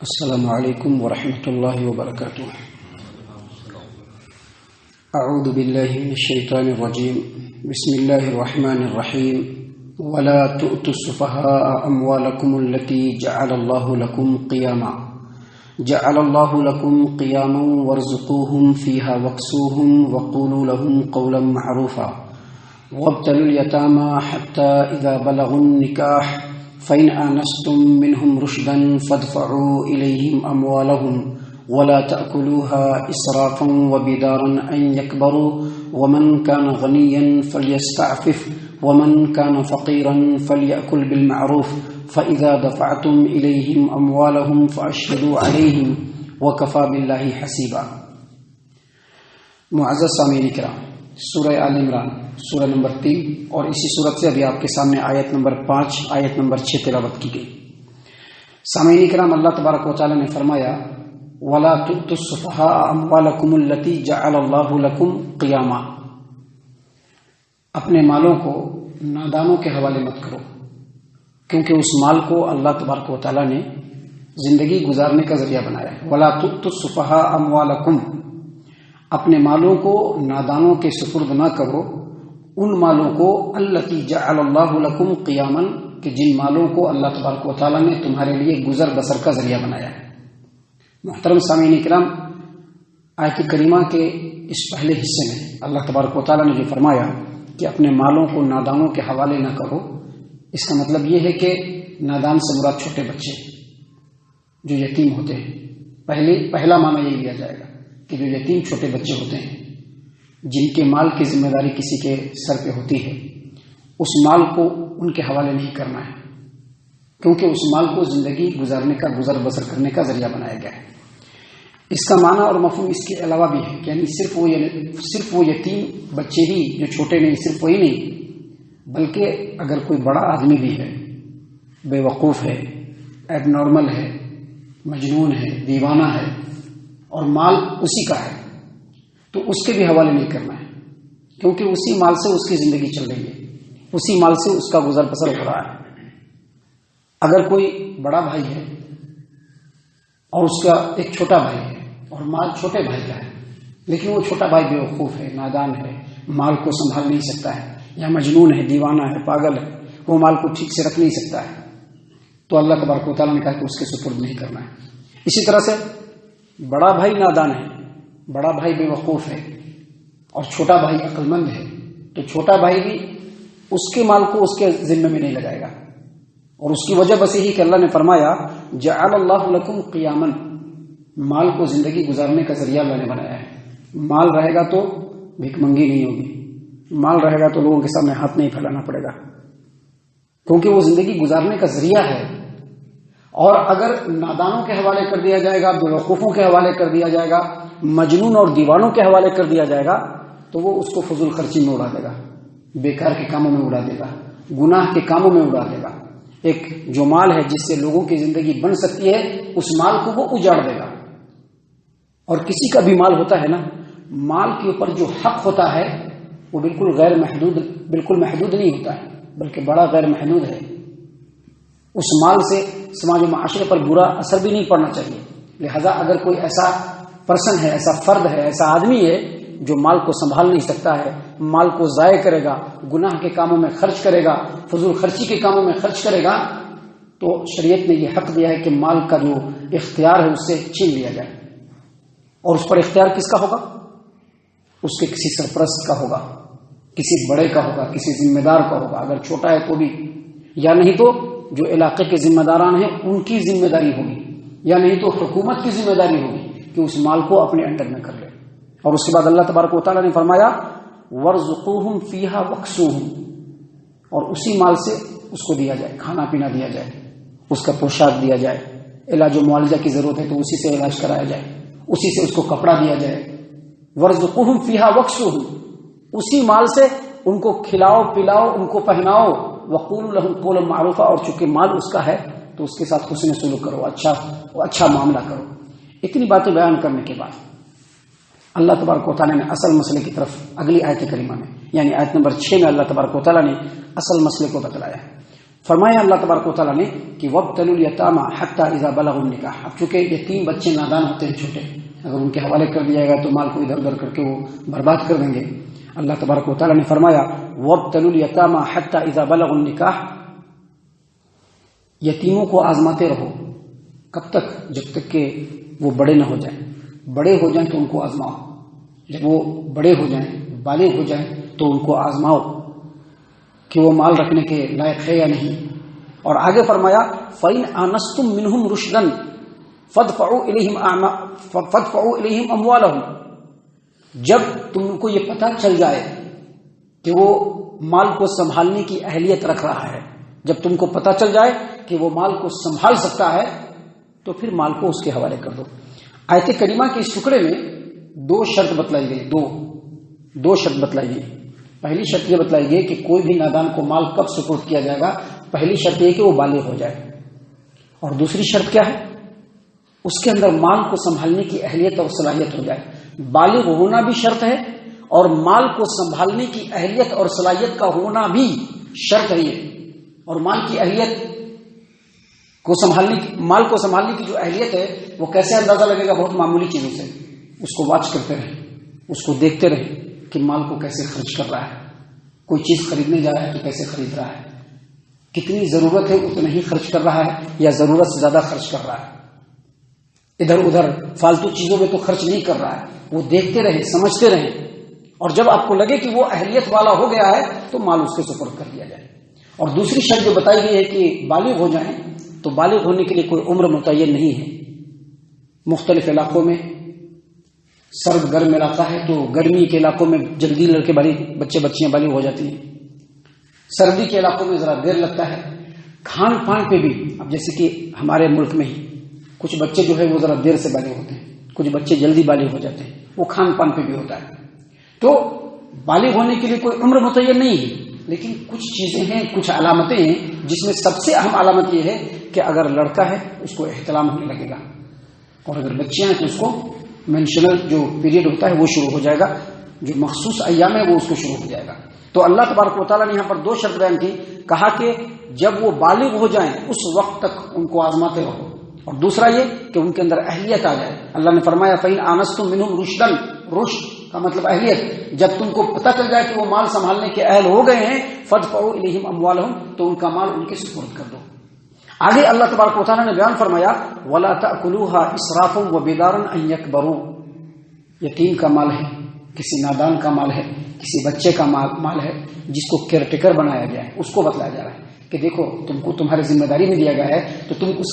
السلام علیکم ورحمۃ اللہ وبرکاتہ۔ اعوذ باللہ من الشیطان الرجیم، بسم اللہ الرحمن الرحیم۔ ولا تؤتوا السفهاء اموالکم التي جعل الله لكم قیاما وارزقوهم فيها واكسوهم وقولوا لهم قولا معروفا وابتلوا اليتامى حتى اذا بلغوا النكاح فإن آنستم منهم رشدا فادفعوا إليهم أموالهم ولا تأكلوها إسرافا وبدارا أن يكبروا ومن كان غنيا فليستعفف ومن كان فقيرا فليأكل بالمعروف فإذا دفعتم إليهم أموالهم فأشهدوا عليهم وكفى بالله حسيبا۔ معزز سامعین کرام، سورہ آل عمران سورہ نمبر 3 اور اسی صورت سے ابھی آپ کے سامنے آیت نمبر 5 آیت نمبر 6 تلاوت کی گئی۔ سامعین کرام، اللہ تبارک و تعالی نے فرمایا وَلَا تُؤْتُوا السُّفَهَاءَ أَمْوَالَكُمُ الَّتِي جَعَلَ اللَّهُ لَكُمْ قِيَامًا، اپنے مالوں کو نادانوں کے حوالے مت کرو، کیونکہ اس مال کو اللہ تبارک و تعالی نے زندگی گزارنے کا ذریعہ بنایا ہے۔ وَلَا تُؤْتُوا السُّفَهَاءَ أَمْوَالَكُمْ، اپنے مالوں کو نادانوں کے سپرد نہ کرو، ان مالوں کو التی جعل اللہ لکم قیاما، کہ جن مالوں کو اللہ تبارک و تعالیٰ نے تمہارے لیے گزر بسر کا ذریعہ بنایا ہے۔ محترم سامعین کرام، آیت کریمہ کے اس پہلے حصے میں اللہ تبارک و تعالیٰ نے جو فرمایا کہ اپنے مالوں کو نادانوں کے حوالے نہ کرو، اس کا مطلب یہ ہے کہ نادان سے مراد چھوٹے بچے جو یتیم ہوتے ہیں۔ پہلا معنی یہ لیا جائے گا کہ جو یتیم چھوٹے بچے ہوتے ہیں، جن کے مال کی ذمہ داری کسی کے سر پہ ہوتی ہے، اس مال کو ان کے حوالے نہیں کرنا ہے، کیونکہ اس مال کو زندگی گزارنے کا، گزر بسر کرنے کا ذریعہ بنایا گیا ہے۔ اس کا معنی اور مفہوم اس کے علاوہ بھی ہے، یعنی صرف وہ یتیم بچے ہی جو چھوٹے نہیں، صرف وہی نہیں، بلکہ اگر کوئی بڑا آدمی بھی ہے، بے وقوف ہے، ایب نارمل ہے، مجنون ہے، دیوانہ ہے، اور مال اسی کا ہے، تو اس کے بھی حوالے نہیں کرنا ہے، کیونکہ اسی مال سے اس کی زندگی چل رہی ہے، اسی مال سے اس کا گزر بسر ہو رہا ہے۔ اگر کوئی بڑا بھائی ہے اور اس کا ایک چھوٹا بھائی ہے اور مال چھوٹے بھائی کا ہے، لیکن وہ چھوٹا بھائی بے وقوف ہے، نادان ہے، مال کو سنبھال نہیں سکتا ہے، یا مجنون ہے، دیوانہ ہے، پاگل ہے، وہ مال کو ٹھیک سے رکھ نہیں سکتا ہے، تو اللہ تبارک و تعالیٰ نے کہا کہ اس کے سپرد نہیں کرنا ہے۔ اسی طرح سے بڑا بھائی نادان ہے، بڑا بھائی بے وقوف ہے اور چھوٹا بھائی عقل مند ہے، تو چھوٹا بھائی بھی اس کے مال کو اس کے ذمہ میں نہیں لگائے گا، اور اس کی وجہ بس یہی کہ اللہ نے فرمایا جعل اللہ لکم قیاما، مال کو زندگی گزارنے کا ذریعہ اللہ نے بنایا ہے۔ مال رہے گا تو بھیک منگی نہیں ہوگی، مال رہے گا تو لوگوں کے سامنے ہاتھ نہیں پھیلانا پڑے گا، کیونکہ وہ زندگی گزارنے کا ذریعہ ہے۔ اور اگر نادانوں کے حوالے کر دیا جائے گا، بے وقوفوں کے حوالے کر دیا جائے گا، مجنون اور دیوانوں کے حوالے کر دیا جائے گا، تو وہ اس کو فضول خرچی میں اڑا دے گا، بیکار کے کاموں میں اڑا دے گا، گناہ کے کاموں میں اڑا دے گا۔ ایک جو مال ہے جس سے لوگوں کی زندگی بن سکتی ہے، اس مال کو وہ اجاڑ دے گا۔ اور کسی کا بھی مال ہوتا ہے نا، مال کے اوپر جو حق ہوتا ہے وہ بالکل محدود نہیں ہوتا ہے، بلکہ بڑا غیر محدود ہے۔ اس مال سے سماج و معاشرے پر برا اثر بھی نہیں پڑنا چاہیے۔ لہذا اگر کوئی ایسا پرسن ہے، ایسا فرد ہے، ایسا آدمی ہے جو مال کو سنبھال نہیں سکتا ہے، مال کو ضائع کرے گا، گناہ کے کاموں میں خرچ کرے گا، فضول خرچی کے کاموں میں خرچ کرے گا، تو شریعت نے یہ حق دیا ہے کہ مال کا جو اختیار ہے اس سے چھین لیا جائے۔ اور اس پر اختیار کس کا ہوگا؟ اس کے کسی سرپرست کا ہوگا، کسی بڑے کا ہوگا، کسی ذمہ دار کا ہوگا، اگر چھوٹا ہے تو بھی، یا نہیں تو جو علاقے کے ذمہ داران ہیں ان کی ذمہ داری ہوگی، یا نہیں تو حکومت کی ذمہ داری ہوگی کہ اس مال کو اپنے انڈر میں کر لے۔ اور اس کے بعد اللہ تبارک و تعالیٰ نے فرمایا وَارْزُقُوهُمْ فِيهَا وَاكْسُوهُمْ، اور اسی مال سے اس کو دیا جائے، کھانا پینا دیا جائے، اس کا پوشاک دیا جائے، علاج و معالجہ کی ضرورت ہے تو اسی سے علاج کرایا جائے، اسی سے اس کو کپڑا دیا جائے۔ وَارْزُقُوهُمْ فِيهَا وَاكْسُوهُمْ، اسی مال سے ان کو کھلاؤ پلاؤ، ان کو پہناؤ۔ وَقُولُوا لَهُمْ قَوْلًا مَعْرُوفًا، اور چونکہ مال اس کا ہے تو اس کے ساتھ حسن سلوک کرو، اچھا معاملہ کرو۔ اتنی باتیں بیان کرنے کے بعد اللہ تبارک و تعالیٰ نے اصل مسئلے کی طرف اگلی آیت کریمہ میں، یعنی آیت نمبر 6 میں اللہ تبارک و تعالیٰ نے اصل مسئلے کو بتلایا ہے۔ فرمایا اللہ تبارک و تعالیٰ نے کہ وابتلوا الیتامی حتی اذا بلغوا النکاح. اب چونکہ یتیم بچے نادان ہوتے ہیں چھوٹے، اگر ان کے حوالے کر دیا گیا تو مال کو ادھر ادھر کر کے وہ برباد کر دیں گے. اللہ تبارک و تعالیٰ نے فرمایا وابتلوا الیتامی حتی اذا بلغوا النکاح، یتیموں کو آزماتے رہو. کب تک؟ جب تک کہ وہ بڑے نہ ہو جائیں. بڑے ہو جائیں تو ان کو آزماؤ. جب وہ بڑے ہو جائیں، بالغ ہو جائیں، تو ان کو آزماؤ کہ وہ مال رکھنے کے لائق ہے یا نہیں. اور آگے فرمایا فَإِنْ آنَسْتُم مِّنْهُمْ رُشْدًا فَادْفَعُوا إِلَيْهِمْ أَمْوَالَهُمْ. جب تم کو یہ پتہ چل جائے کہ وہ مال کو سنبھالنے کی اہلیت رکھ رہا ہے، جب تم کو پتہ چل جائے کہ وہ مال کو سنبھال سکتا ہے، تو پھر مال کو اس کے حوالے کر دو. آیت کریمہ کے اس ٹکڑے میں دو شرط بتلائی گئی، دو شرط بتلائی گئی. پہلی شرط یہ بتلائی گئی کہ کوئی بھی نادان کو مال کب سپرد کیا جائے گا. پہلی شرط یہ کہ وہ بالغ ہو جائے. اور دوسری شرط کیا ہے؟ اس کے اندر مال کو سنبھالنے کی اہلیت اور صلاحیت ہو جائے. بالغ ہونا بھی شرط ہے اور مال کو سنبھالنے کی اہلیت اور صلاحیت کا ہونا بھی شرط ہے یہ. اور مال کی اہلیت کو مال کو سنبھالنے کی جو اہلیت ہے وہ کیسے اندازہ لگے گا؟ بہت معمولی چیزوں سے. اس کو واچ کرتے رہیں، اس کو دیکھتے رہیں کہ مال کو کیسے خرچ کر رہا ہے. کوئی چیز خریدنے جا رہا ہے تو کیسے خرید رہا ہے، کتنی ضرورت ہے اتنا ہی خرچ کر رہا ہے یا ضرورت سے زیادہ خرچ کر رہا ہے. ادھر ادھر فالتو چیزوں میں تو خرچ نہیں کر رہا ہے. وہ دیکھتے رہیں، سمجھتے رہیں، اور جب آپ کو لگے کہ وہ اہلیت والا ہو گیا ہے تو مال اس کے سپرد کر دیا جائے. اور دوسری شرط جو بتائی گئی ہے کہ بالغ ہو جائیں، تو بالغ ہونے کے لیے کوئی عمر متعین نہیں ہے. مختلف علاقوں میں سرد گرم علاقہ ہے تو گرمی کے علاقوں میں جلدی لڑکے بچیاں بالغ ہو جاتی ہیں، سردی کے علاقوں میں ذرا دیر لگتا ہے. کھان پان پہ بھی، اب جیسے کہ ہمارے ملک میں ہی کچھ بچے جو ہے وہ ذرا دیر سے بالغ ہوتے ہیں، کچھ بچے جلدی بالغ ہو جاتے ہیں. وہ کھان پان پہ بھی ہوتا ہے. تو بالغ ہونے کے لیے کوئی عمر متعین نہیں ہے، لیکن کچھ چیزیں ہیں، کچھ علامتیں ہیں، جس میں سب سے اہم علامت یہ ہے کہ اگر لڑکا ہے اس کو احتلام ہونے لگے گا، اور اگر بچیاں ہیں تو اس کو مینشنل جو پیریڈ ہوتا ہے وہ شروع ہو جائے گا. جو مخصوص ایام ہے وہ اس کو شروع ہو جائے گا. تو اللہ تبارک و تعالیٰ نے یہاں پر دو شرط بیان کی. کہا کہ جب وہ بالغ ہو جائیں اس وقت تک ان کو آزماتے رہو، اور دوسرا یہ کہ ان کے اندر اہلیت آ جائے. اللہ نے فرمایا فَإِنْ آنَسْتُم مِّنْهُمْ رُشْدًا، رشد کا مطلب اہلیت. جب تم کو پتہ چل جائے کہ وہ مال سنبھالنے کے اہل ہو گئے ہیں، فَادْفَعُوا إِلَيْهِمْ أَمْوَالَهُمْ، تو ان کا مال ان کے سپرد کر دو. آگے اللہ تبارک و تعالیٰ نے بیان فرمایا وَلَا تَأْكُلُوهَا إِسْرَافًا وَبِدَارًا أَن يَكْبَرُوا. یتیم کا مال ہے، کسی نادان کا مال ہے، کسی بچے کا مال ہے جس کو کیئر ٹیکر بنایا گیا ہے، اس کو بتلایا جا رہا ہے کہ دیکھو تم کو تمہاری ذمہ داری میں دیا گیا ہے، تو تم اس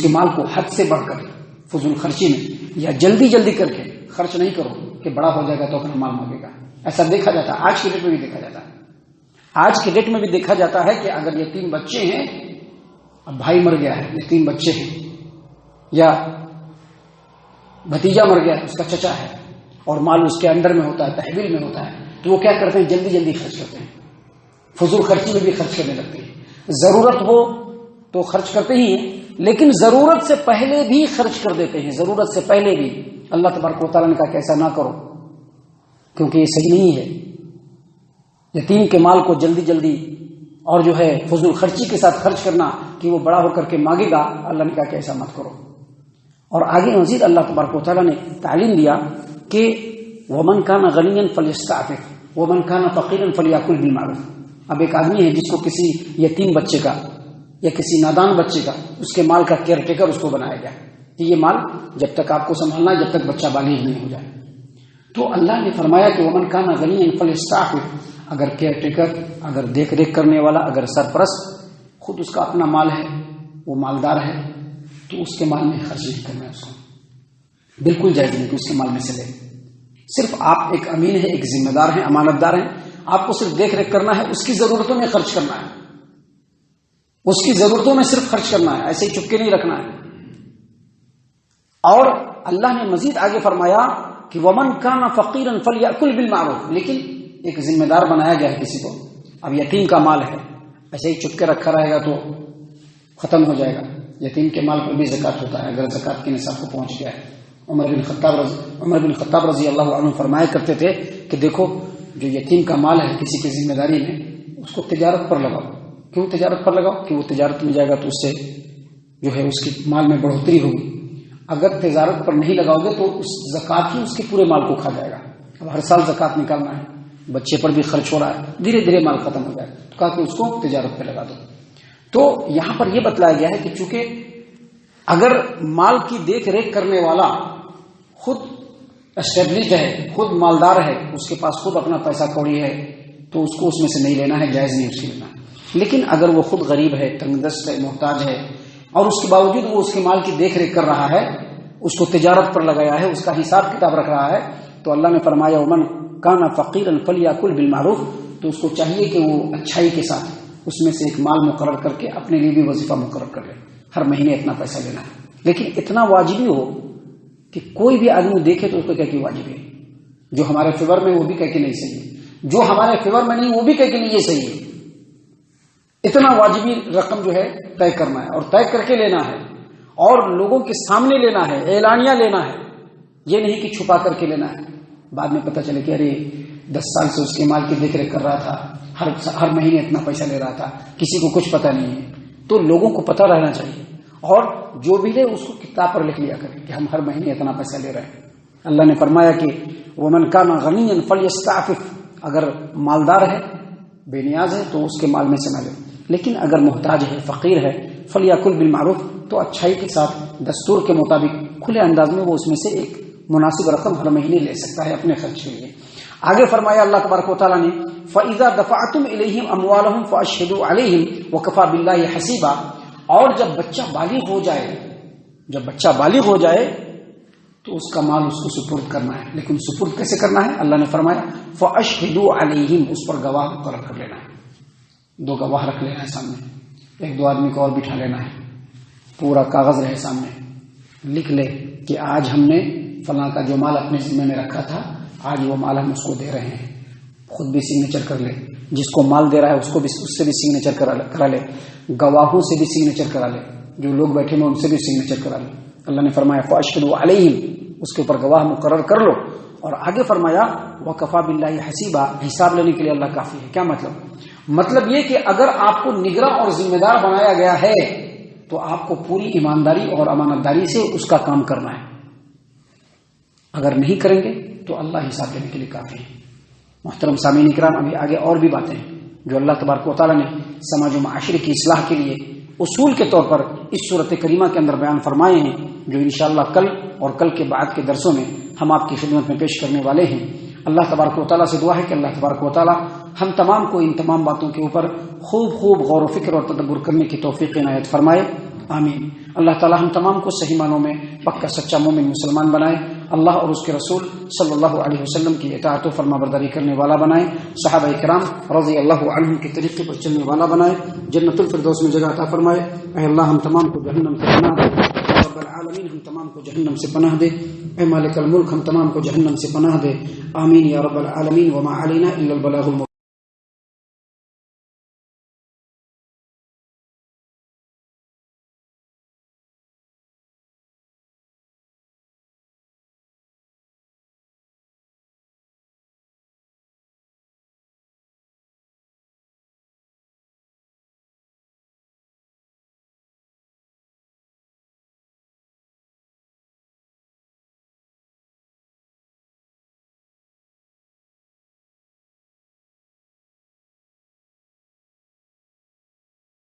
کے مال کو حد سے بڑھ کر فضول خرچی میں یا جلدی کر کے خرچ نہیں کرو کہ بڑا ہو جائے گا تو اپنا مال مانگے گا. ایسا دیکھا جاتا ہے، آج کے ڈیٹ میں بھی دیکھا جاتا ہے. آج کے ڈیٹ میں بھی دیکھا جاتا ہے کہ اگر یتیم بچے ہیں، اب بھائی مر گیا ہے، یتیم بچے ہیں، یا بھتیجا مر گیا، اس کا چچا ہے، اور مال اس کے انڈر میں ہوتا ہے، تحویل میں ہوتا ہے، تو وہ کیا کرتے ہیں؟ جلدی خرچ کرتے ہیں، فضول خرچی میں بھی خرچ کرنے لگتے ہیں. ضرورت ہو تو خرچ کرتے ہی ہیں، لیکن ضرورت سے پہلے بھی خرچ کر دیتے ہیں. ضرورت سے پہلے بھی. اللہ تبارک و تعالیٰ نے کہا کہ ایسا نہ کرو، کیونکہ یہ صحیح نہیں ہے. یتیم کے مال کو جلدی اور جو ہے فضول خرچی کے ساتھ خرچ کرنا کہ وہ بڑا ہو کر کے مانگے گا، اللہ نے کہا کہ ایسا مت کرو. اور آگے مزید اللہ تبارک و تعالیٰ نے تعلیم دیا کہ وَمَنْ كَانَ غَنِيًّا فَلْيَسْتَعْفِفْ وَمَنْ كَانَ فَقِيرًا فَلْيَأْكُلْ بِالْمَعْرُوفِ. اب ایک آدمی ہے جس کو کسی یتیم بچے کا یا کسی نادان بچے کا اس کے مال کا کیئر ٹیکر اس کو بنایا گیا کہ یہ مال جب تک آپ کو سنبھالنا ہے، جب تک بچہ بالغ نہیں ہو جائے. تو اللہ نے فرمایا کہ وَمَنْ كَانَ غَنِيًّا فَلْيَسْتَعْفِفْ. اگر کیئر ٹیکر، اگر دیکھ ریکھ کرنے والا، اگر سرپرست خود اس کا اپنا مال ہے، وہ مالدار ہے، تو اس کے مال میں خرچ نہیں کرنا ہے. اس کو بالکل جائز نہیں کہ اس کے مال میں سے لے. صرف آپ ایک امین ہیں، ایک ذمہ دار ہیں، امانت دار ہیں، آپ کو صرف دیکھ ریکھ کرنا ہے، اس کی ضرورتوں میں خرچ کرنا ہے، اس کی ضرورتوں میں صرف خرچ کرنا ہے، ایسے ہی چپکے نہیں رکھنا ہے. اور اللہ نے مزید آگے فرمایا کہ وَمَنْ كَانَ فَقِيرًا فَلْيَأْكُلْ بِالْمَعْرُوفِ. لیکن ایک ذمہ دار بنایا گیا ہے کسی کو. اب یتیم کا مال ہے، ایسے ہی چپکے رکھا رہے گا تو ختم ہو جائے گا. یتیم کے مال پر بھی زکوٰۃ ہوتا ہے اگر زکوٰۃ کے نصاب کو پہنچ گیا ہے. عمر بن خطاب رضی اللہ عنہ فرمایا کرتے تھے کہ دیکھو جو یتیم کا مال ہے کسی کی ذمہ داری میں، اس کو تجارت پر لگاؤ. کیوں تجارت پر لگاؤ؟ کہ وہ تجارت میں جائے گا تو اس سے جو ہے اس کی مال میں بڑھوتری ہوگی. اگر تجارت پر نہیں لگاؤ گے تو اس زکوٰۃ ہی اس کے پورے مال کو کھا جائے گا. اب ہر سال زکوٰۃ نکالنا ہے, بچے پر بھی خرچ ہو رہا ہے, دھیرے دھیرے مال ختم ہو جائے. تو کہا کہ اس کو تجارت پہ لگا دو. تو یہاں پر یہ بتلایا گیا ہے کہ چونکہ اگر مال کی دیکھ ریکھ کرنے والا خود اسٹیبلشڈ ہے, خود مالدار ہے, اس کے پاس خود اپنا پیسہ کوڑی ہے, تو اس کو اس میں سے نہیں لینا ہے, جائز نہیں اس سے لینا. لیکن اگر وہ خود غریب ہے, تنگ دست ہے, محتاج ہے, اور اس کے باوجود وہ اس کے مال کی دیکھ ریکھ کر رہا ہے, اس کو تجارت پر لگایا ہے, اس کا حساب کتاب رکھ رہا ہے, تو اللہ نے فرمایا ومن کان فقیرا فلیأکل بالمعروف, تو اس کو چاہیے کہ وہ اچھائی کے ساتھ اس میں سے ایک مال مقرر کر کے اپنے لیے بھی وظیفہ مقرر کر لے. ہر مہینے اتنا پیسہ لینا ہے, لیکن اتنا واجبی ہو کہ کوئی بھی آدمی دیکھے تو اس کو کہہ کہ واجب ہے. جو ہمارے فیور میں وہ بھی کہہ کے نہیں صحیح ہے, جو ہمارے فیور میں نہیں وہ بھی کہہ کے نہیں یہ صحیح ہے. اتنا واجبی رقم جو ہے طے کرنا ہے, اور طے کر کے لینا ہے, اور لوگوں کے سامنے لینا ہے, اعلانیہ لینا ہے. یہ نہیں کہ چھپا کر کے لینا ہے, بعد میں پتہ چلے کہ ارے 10 سال سے اس کے مال کی دیکھ ریکھ کر رہا تھا, ہر مہینے اتنا پیسہ لے رہا تھا, کسی کو کچھ پتہ نہیں ہے. تو لوگوں کو پتہ رہنا چاہیے, اور جو بھی لے اس کو کتاب پر لکھ لیا کرے کہ ہم ہر مہینے اتنا پیسہ لے رہے ہیں. اللہ نے فرمایا کہ ومن کان غنیا فلیستعفف, اگر مالدار ہے, بے نیاز ہے, تو اس کے مال میں سے نہ لے. لیکن اگر محتاج ہے, فقیر ہے, فلیأکل بالمعروف, تو اچھائی کے ساتھ دستور کے مطابق کھلے انداز میں وہ اس میں سے ایک مناسب رقم ہر مہینے لے سکتا ہے اپنے خرچ کے لیے. آگے فرمایا اللہ تبارک و تعالیٰ نے فَإِذَا دَفَعْتُمْ إِلَيْهِمْ أَمْوَالَهُمْ فَأَشْهِدُوا عَلَيْهِمْ وَكَفَى بِاللَّهِ حَسِيبًا, اور جب بچہ بالغ ہو جائے, جب بچہ بالغ ہو جائے تو اس کا مال اس کو سپرد کرنا ہے. لیکن سپرد کیسے کرنا ہے؟ اللہ نے فرمایا فَأَشْهِدُوا عَلَيْهِمْ, اس پر گواہ مقرر کر لینا ہے. 2 گواہ رکھ لینا ہے سامنے, 1-2 آدمی کو اور بٹھا لینا ہے, پورا کاغذ رہے سامنے, لکھ لے کہ آج ہم نے فلاں کا جو مال اپنے ذمے میں رکھا تھا, آج وہ مال ہم اس کو دے رہے ہیں. خود بھی سگنیچر کر لے, جس کو مال دے رہا ہے اس کو بھی, اس سے بھی سگنیچر کرا لے, گواہوں سے بھی سگنیچر کرا لے, جو لوگ بیٹھے ہیں ان سے بھی سگنیچر کرا لے. اللہ نے فرمایا فَأَشْهِدُوا عَلَيْهِمْ, اس کے اوپر گواہ مقرر کر لو. اور آگے فرمایا وَكَفَى بِاللَّهِ حَسِيبًا, حساب لینے کے لیے اللہ کافی ہے. کیا مطلب یہ کہ اگر آپ کو نگراں اور ذمہ دار بنایا گیا ہے تو آپ کو پوری ایمانداری اور امانت داری سے اس کا کام کرنا ہے. اگر نہیں کریں گے تو اللہ حساب لینے کے لیے کافی ہے. محترم سامعین کرام, ابھی آگے اور بھی باتیں ہیں جو اللہ تبارک و تعالیٰ نے سماج و معاشرے کی اصلاح کے لیے اصول کے طور پر اس صورت کریمہ کے اندر بیان فرمائے ہیں, جو انشاءاللہ کل اور کل کے بعد کے درسوں میں ہم آپ کی خدمت میں پیش کرنے والے ہیں. اللہ تبارک و تعالیٰ سے دعا ہے کہ اللہ تبارک و تعالیٰ ہم تمام کو ان تمام باتوں کے اوپر خوب غور و فکر اور تدبر کرنے کی توفیق عنایت فرمائے. آمین. اللہ تعالیٰ ہم تمام کو صحیح معنوں میں پکا سچا مومن مسلمان بنائے. اللہ اور اس کے رسول صلی اللہ علیہ وسلم کی اطاعت و فرما برداری کرنے والا بنائے. صحابہ کرام رضی اللہ عنہم کے طریقے پر چلنے والا بنائے. جنت الفردوس میں جگہ عطا فرمائے. اے اللہ ہم تمام کو جہنم سے پناہ دے. رب العالمین ہم تمام کو جہنم سے پناہ دے. اے مالک الملک ہم تمام کو جہنم سے پناہ دے. آمین یا رب العالمین. وما علینا الا البلاغ المبین.